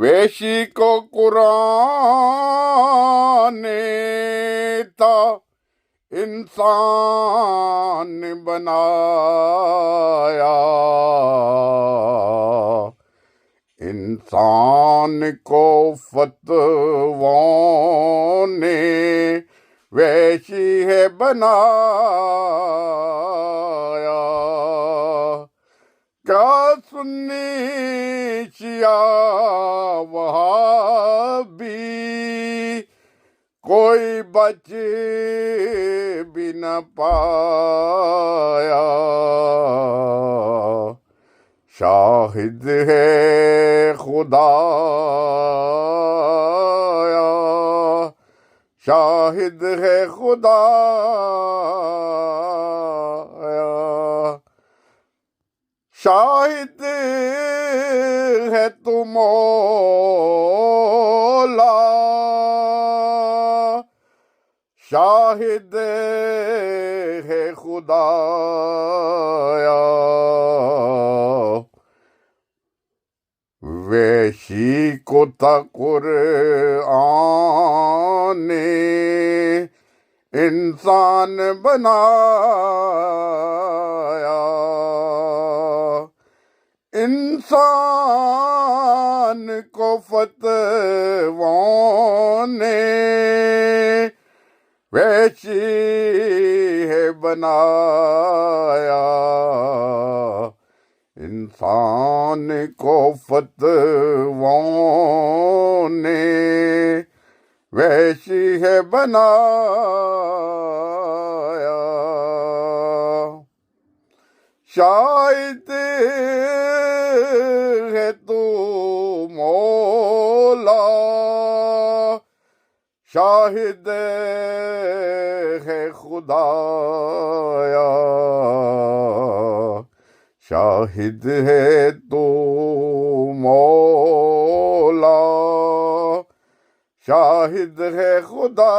ویشی کو قرآن نے تھا انسان بنایا، انسان کو فتووں نے ویشی ہے بنایا۔ کیا سنی شیعہ وہابی کوئی بچ بھی نہ پایا، شاہد ہے خدایا، شاہد ہے خدایا، شاہد ہے تو مولا، شاہد ہے خدایا۔ ویشی کو تھا قرآن نے انسان بنایا، انسان کو فتووں نے ویشی ہے بنایا، انسان کو فتووں نے ویشی ہے بنایا، شاہد ہے تو مولا، شاہد ہے خدایا، شاہد ہے تو مولا، شاہد ہے خدایا۔